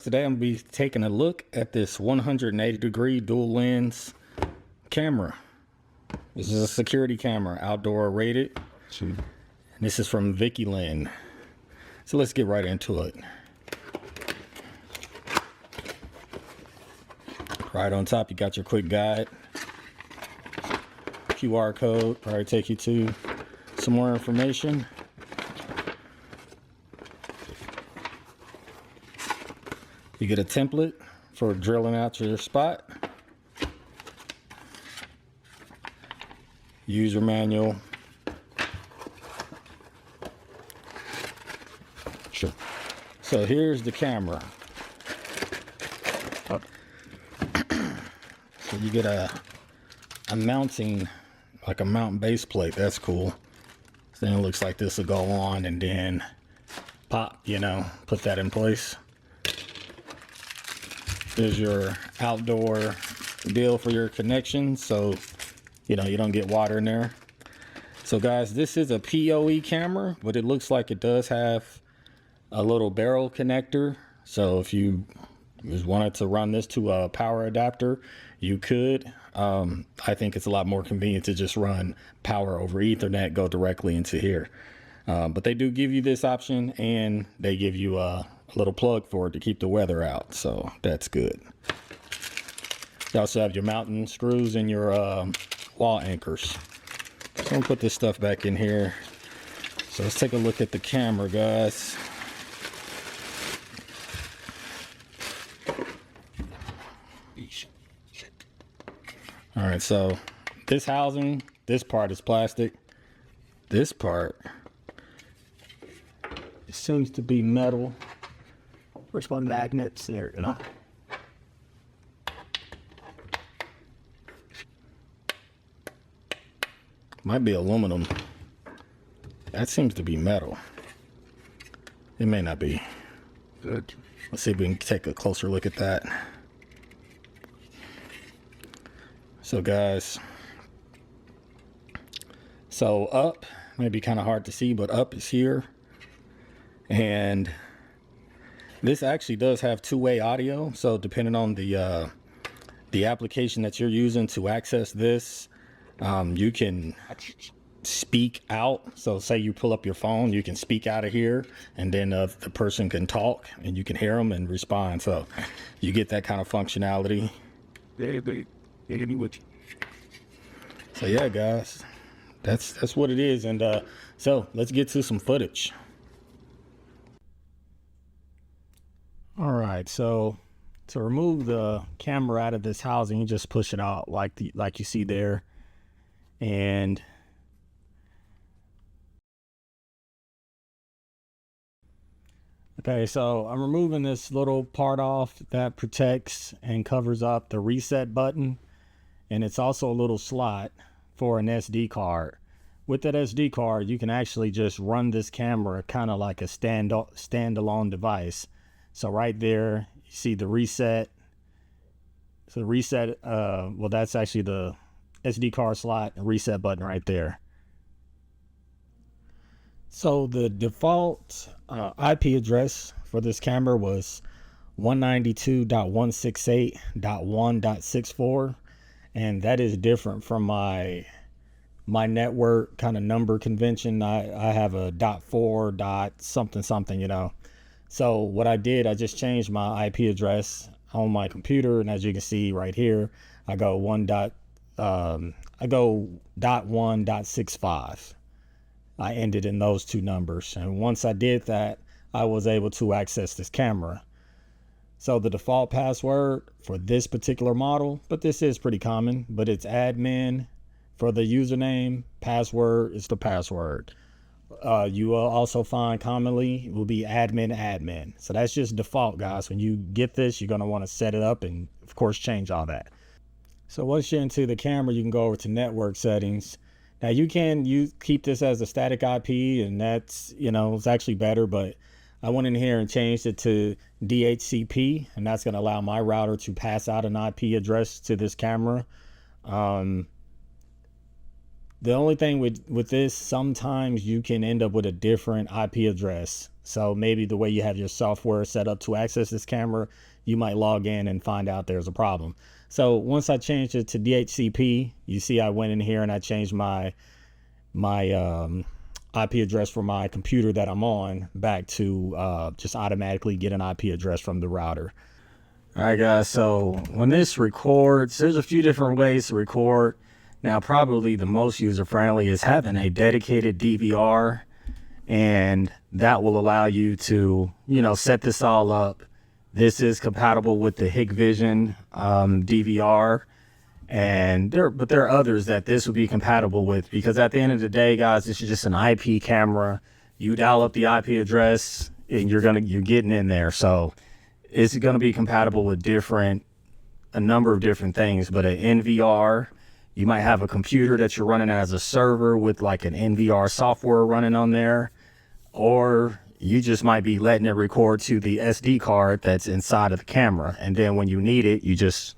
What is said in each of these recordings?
Today I'm going to be taking a look at this 180-degree dual lens camera. This is a security camera, outdoor rated. And this is from VIKYLIN. So let's get right into it. Right on top you got your quick guide. QR code, probably take you to some more information. You get a template for drilling out your spot. User manual. Sure. So here's the camera. So you get a mounting, like a mount base plate. That's cool. So then it looks like this will go on and then pop, put that in place. There's your outdoor deal for your connection, so you don't get water in there. So guys, this is a PoE camera, but it looks like it does have a little barrel connector. So if you just wanted to run this to a power adapter, you could. I think it's a lot more convenient to just run power over Ethernet, go directly into here. But they do give you this option, and they give you a little plug for it to keep the weather out, so that's good. You also have your mounting screws and your wall anchors. So I'm gonna put this stuff back in here. So let's take a look at the camera, guys. All right, so this housing, this part is plastic. This part, it seems to be metal. Which one? Magnets there, Might be aluminum. That seems to be metal. It may not be. Good. Let's see if we can take a closer look at that. So guys, so up, may be kind of hard to see, but up is here. And this actually does have two-way audio, so depending on the application that you're using to access this, you can speak out. So say you pull up your phone, you can speak out of here, and then the person can talk, and you can hear them and respond. So you get that kind of functionality. So yeah, guys, that's what it is. And so let's get to some footage. All right, so to remove the camera out of this housing, you just push it out like you see there. And okay, so I'm removing this little part off that protects and covers up the reset button. And it's also a little slot for an SD card. With that SD card, you can actually just run this camera kind of like a standalone device. So right there, you see the reset. So the reset, well, that's actually the SD card slot and reset button right there. So the default IP address for this camera was 192.168.1.64. And that is different from my network kind of number convention. I have a .4 dot something, So what I did, I just changed my IP address on my computer, and as you can see right here, I go .1.65. I ended in those two numbers, and once I did that, I was able to access this camera. So the default password for this particular model, but this is pretty common, but it's admin for the username. Password is the password. You will also find commonly will be admin. So that's just default, guys. When you get this, you're going to want to set it up and of course change all that. So once you're into the camera, you can go over to network settings. Now you keep this as a static IP, and that's, it's actually better, but I went in here and changed it to DHCP, and that's going to allow my router to pass out an IP address to this camera. The only thing with this, sometimes you can end up with a different IP address. So maybe the way you have your software set up to access this camera, you might log in and find out there's a problem. So once I changed it to DHCP, you see I went in here and I changed my IP address for my computer that I'm on back to just automatically get an IP address from the router. All right, guys, so when this records, there's a few different ways to record. Now, probably the most user-friendly is having a dedicated DVR, and that will allow you to, you know, set this all up. This is compatible with the Hikvision DVR, and there are others that this would be compatible with, because at the end of the day, guys, this is just an IP camera. You dial up the IP address, and you're getting in there. So it's gonna be compatible with a number of different things, but an NVR. You might have a computer that you're running as a server with like an NVR software running on there, or you just might be letting it record to the SD card that's inside of the camera. And then when you need it, you just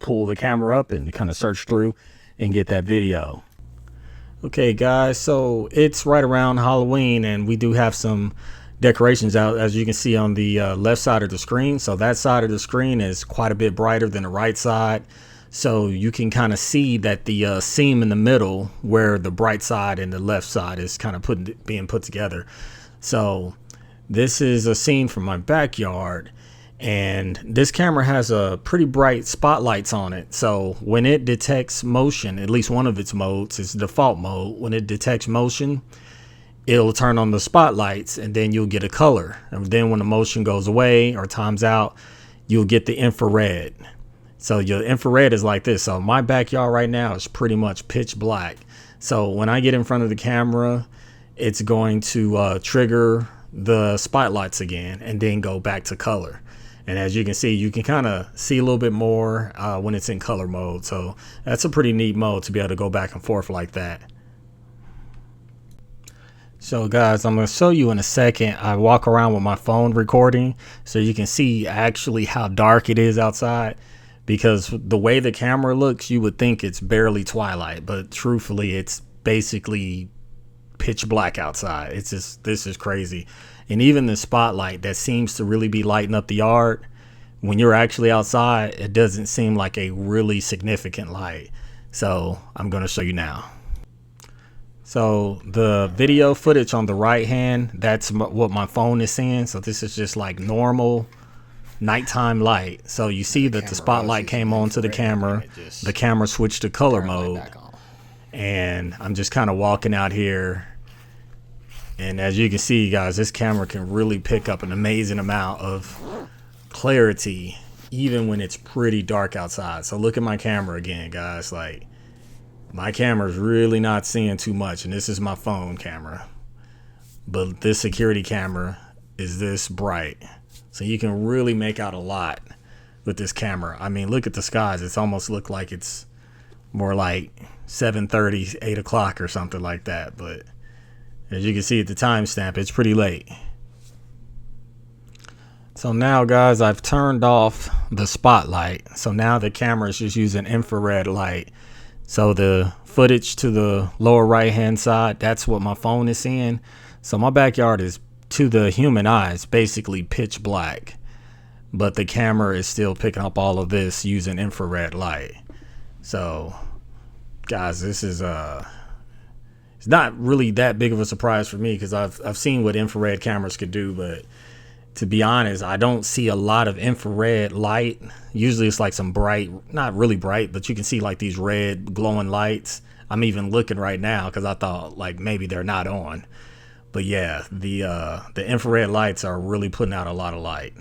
pull the camera up and kind of search through and get that video. Okay, guys, so it's right around Halloween, and we do have some decorations out, as you can see on the left side of the screen. So that side of the screen is quite a bit brighter than the right side. So you can kind of see that the seam in the middle, where the bright side and the left side is kind of being put together. So this is a scene from my backyard, and this camera has a pretty bright spotlights on it. So when it detects motion, at least one of its modes is default mode. When it detects motion, it'll turn on the spotlights, and then you'll get a color. And then when the motion goes away or times out, you'll get the infrared. So your infrared is like this. So my backyard right now is pretty much pitch black. So when I get in front of the camera, it's going to trigger the spotlights again and then go back to color. And as you can see, you can kind of see a little bit more when it's in color mode. So that's a pretty neat mode to be able to go back and forth like that. So guys, I'm going to show you in a second. I walk around with my phone recording so you can see actually how dark it is outside. Because the way the camera looks, you would think it's barely twilight, but truthfully, it's basically pitch black outside. This is crazy. And even the spotlight that seems to really be lighting up the yard, when you're actually outside, it doesn't seem like a really significant light. So I'm going to show you now. So the video footage on the right hand, that's what my phone is seeing. So this is just like normal nighttime light. So you see that the spotlight came onto the camera switched to color mode, and I'm just kind of walking out here, and as you can see, guys, this camera can really pick up an amazing amount of clarity even when it's pretty dark outside. So look at my camera again, guys. Like, my camera is really not seeing too much, and this is my phone camera, but this security camera is this bright. So you can really make out a lot with this camera. I mean, look at the skies. It's almost look like it's more like 7:30, 8 o'clock or something like that. But as you can see at the timestamp, it's pretty late. So now, guys, I've turned off the spotlight. So now the camera is just using infrared light. So the footage to the lower right-hand side, that's what my phone is seeing. So my backyard is, to the human eyes, basically pitch black, but the camera is still picking up all of this using infrared light. So guys, this is it's not really that big of a surprise for me, because I've seen what infrared cameras could do, but to be honest, I don't see a lot of infrared light. Usually it's like some bright, not really bright, but you can see like these red glowing lights. I'm even looking right now because I thought like maybe they're not on. But yeah, the infrared lights are really putting out a lot of light.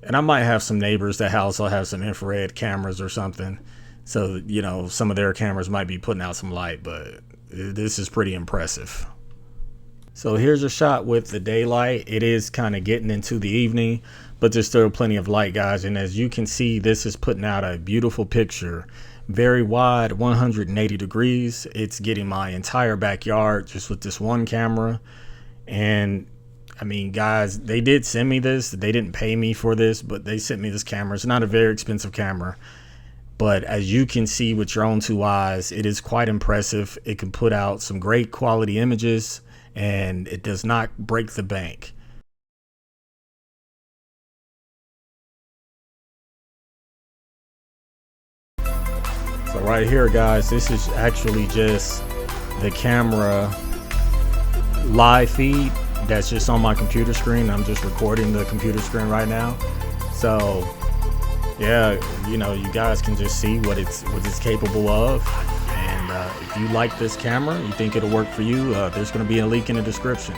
And I might have some neighbors that also have some infrared cameras or something. So, you know, some of their cameras might be putting out some light, but this is pretty impressive. So here's a shot with the daylight. It is kind of getting into the evening, but there's still plenty of light, guys. And as you can see, this is putting out a beautiful picture. Very wide, 180 degrees. It's getting my entire backyard just with this one camera. And I mean, guys, they did send me this. They didn't pay me for this, but they sent me this camera. It's not a very expensive camera. but as you can see with your own two eyes, it is quite impressive. It can put out some great quality images, and it does not break the bank. So right here, guys, this is actually just the camera live feed that's just on my computer screen. I'm just recording the computer screen right now. So yeah, you know, you guys can just see what it's capable of. And if you like this camera, you think it'll work for you, there's going to be a link in the description.